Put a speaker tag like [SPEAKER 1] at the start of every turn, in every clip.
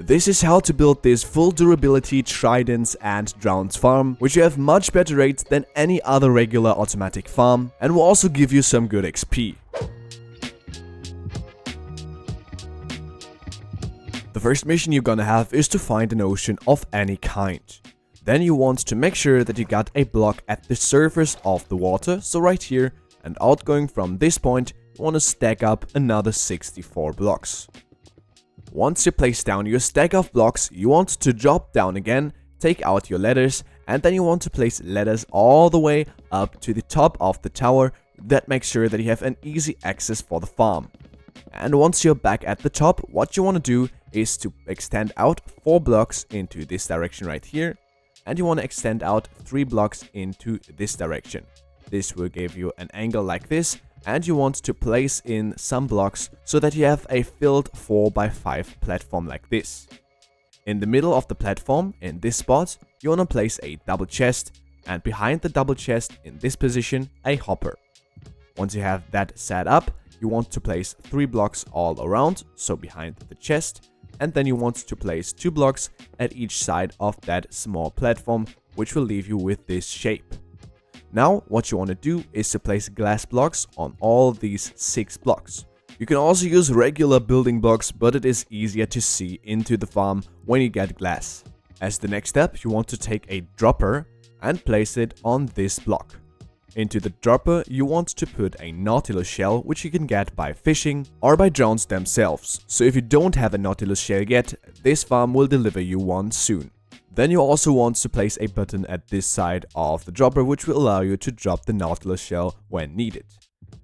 [SPEAKER 1] This is how to build this full durability tridents and drowns farm, which you have much better rates than any other regular automatic farm and will also give you some good XP. The first mission you're gonna have is to find an ocean of any kind. Then you want to make sure that you got a block at the surface of the water, so right here, and outgoing from this point, you want to stack up another 64 blocks. Once you place down your stack of blocks, you want to drop down again, take out your ladders, and then you want to place ladders all the way up to the top of the tower. That makes sure that you have an easy access for the farm. And once you're back at the top, what you want to do is to extend out 4 blocks into this direction right here, and you want to extend out 3 blocks into this direction. This will give you an angle like this, and you want to place in some blocks so that you have a filled 4x5 platform like this. In the middle of the platform, in this spot, you want to place a double chest, and behind the double chest, in this position, a hopper. Once you have that set up, you want to place 3 blocks all around, so behind the chest, and then you want to place 2 blocks at each side of that small platform, which will leave you with this shape. Now, what you want to do is to place glass blocks on all these 6 blocks. You can also use regular building blocks, but it is easier to see into the farm when you get glass. As the next step, you want to take a dropper and place it on this block. Into the dropper, you want to put a nautilus shell, which you can get by fishing or by drowns themselves. So if you don't have a nautilus shell yet, this farm will deliver you one soon. Then you also want to place a button at this side of the dropper, which will allow you to drop the nautilus shell when needed.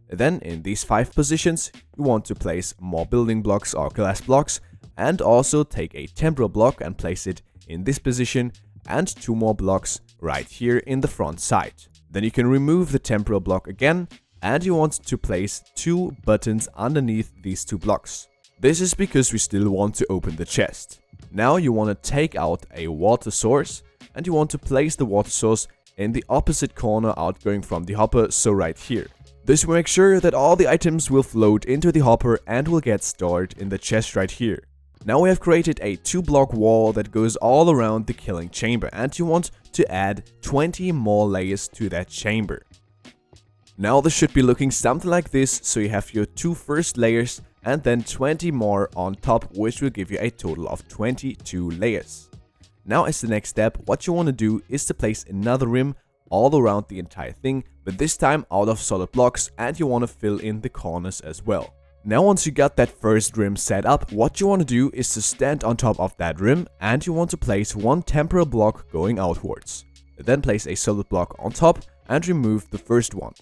[SPEAKER 1] Then in these 5 positions, you want to place more building blocks or glass blocks, and also take a temporal block and place it in this position, and 2 more blocks right here in the front side. Then you can remove the temporal block again, and you want to place 2 buttons underneath these 2 blocks. This is because we still want to open the chest. Now you want to take out a water source, and you want to place the water source in the opposite corner outgoing from the hopper, so right here. This will make sure that all the items will float into the hopper and will get stored in the chest right here. Now we have created a 2-block wall that goes all around the killing chamber, and you want to add 20 more layers to that chamber. Now this should be looking something like this, so you have your 2 first layers and then 20 more on top, which will give you a total of 22 layers. Now as the next step, what you want to do is to place another rim all around the entire thing, but this time out of solid blocks, and you want to fill in the corners as well. Now once you got that first rim set up, what you want to do is to stand on top of that rim, and you want to place 1 temporal block going outwards. Then place a solid block on top and remove the first one.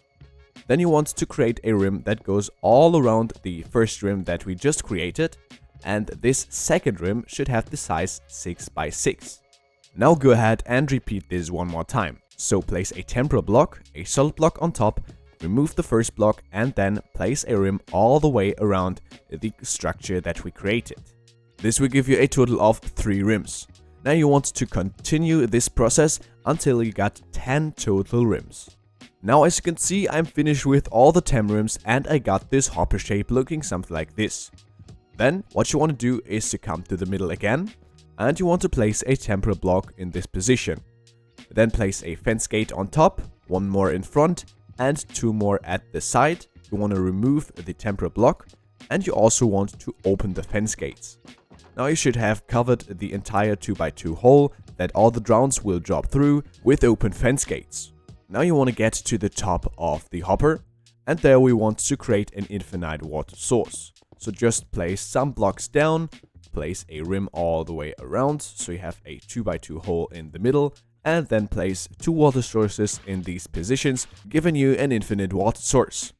[SPEAKER 1] Then you want to create a rim that goes all around the first rim that we just created, and this second rim should have the size 6x6. Now go ahead and repeat this one more time. So place a temporal block, a solid block on top, remove the first block, and then place a rim all the way around the structure that we created. This will give you a total of 3 rims. Now you want to continue this process until you got 10 total rims. Now as you can see, I'm finished with all the 10 rims, and I got this hopper shape looking something like this. Then what you want to do is to come to the middle again, and you want to place a temporal block in this position. Then place a fence gate on top, 1 more in front, and 2 more at the side. You want to remove the temporal block, and you also want to open the fence gates. Now you should have covered the entire 2x2 hole that all the drowns will drop through with open fence gates. Now you want to get to the top of the hopper, and there we want to create an infinite water source. So just place some blocks down, place a rim all the way around, so you have a 2x2 hole in the middle, and then place 2 water sources in these positions, giving you an infinite water source.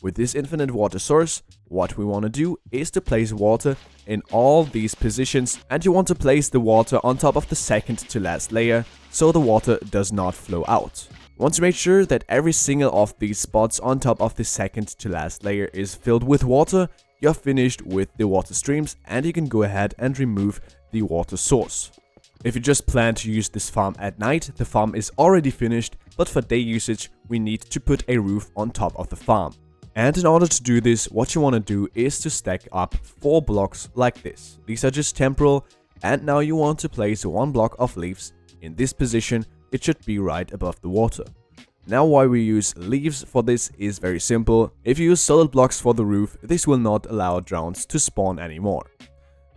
[SPEAKER 1] With this infinite water source, what we want to do is to place water in all these positions, and you want to place the water on top of the second to last layer, so the water does not flow out. Once you make sure that every single of these spots on top of the second to last layer is filled with water, you're finished with the water streams, and you can go ahead and remove the water source. If you just plan to use this farm at night, the farm is already finished, but for day usage, we need to put a roof on top of the farm. And in order to do this, what you want to do is to stack up 4 blocks like this. These are just temporal, And now you want to place one block of leaves in this position. It should be right above the water. Now why we use leaves for this is very simple. If you use solid blocks for the roof, this will not allow drowns to spawn anymore.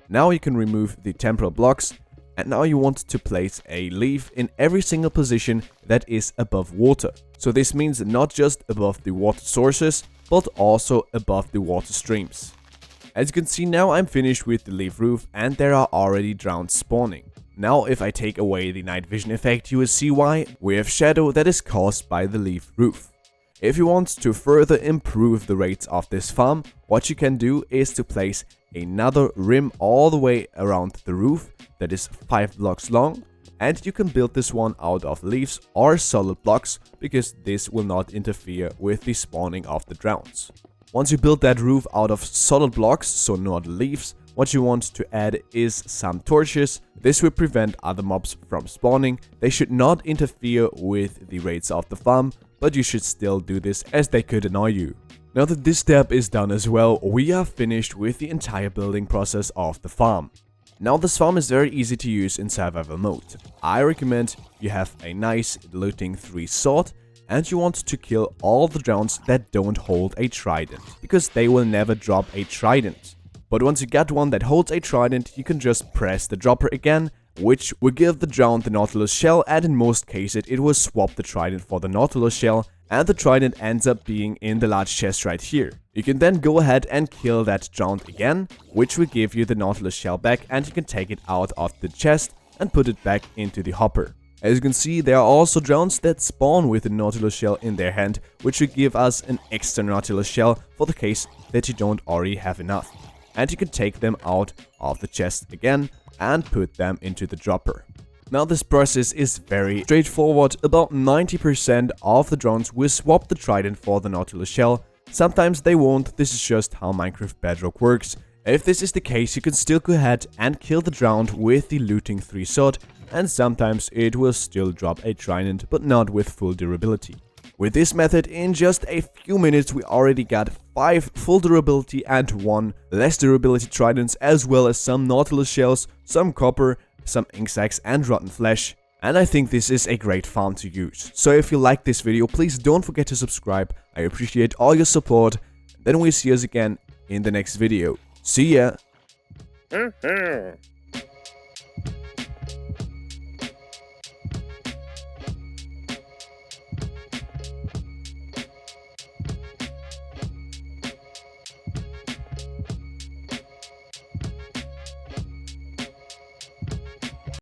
[SPEAKER 1] Now you can remove the temporal blocks, and now you want to place a leaf in every single position that is above water. So this means not just above the water sources, but also above the water streams. As you can see, now I'm finished with the leaf roof and there are already drowns spawning. Now if I take away the night vision effect, you will see why. We have shadow that is caused by the leaf roof. If you want to further improve the rates of this farm, what you can do is to place another rim all the way around the roof that is 5 blocks long, and you can build this one out of leaves or solid blocks because this will not interfere with the spawning of the drowns. Once you build that roof out of solid blocks, so not leaves, what you want to add is some torches. This will prevent other mobs from spawning. They should not interfere with the rates of the farm, but you should still do this as they could annoy you. Now that this step is done as well, we are finished with the entire building process of the farm. Now this farm is very easy to use in survival mode. I recommend you have a nice looting 3 sword, and you want to kill all the drowns that don't hold a trident, because they will never drop a trident. But once you get one that holds a trident, you can just press the dropper again, which will give the drown the Nautilus shell, and in most cases it will swap the trident for the Nautilus shell, and the trident ends up being in the large chest right here. You can then go ahead and kill that drowned again, which will give you the Nautilus shell back, and you can take it out of the chest and put it back into the hopper. As you can see, there are also drowns that spawn with the Nautilus shell in their hand, which will give us an extra Nautilus shell for the case that you don't already have enough. And you can take them out of the chest again and put them into the dropper. Now this process is very straightforward. About 90% of the drones will swap the trident for the Nautilus shell. Sometimes they won't. This is just how Minecraft Bedrock works. If this is the case, you can still go ahead and kill the drowned with the looting 3 sword, and sometimes it will still drop a trident, but not with full durability. With this method, in just a few minutes we already got 5 full durability and 1 less durability tridents, as well as some Nautilus shells, some copper, some ink sacs and rotten flesh. And I think this is a great farm to use. So if you like this video, please don't forget to subscribe. I appreciate all your support. Then we'll see us again in the next video. See ya!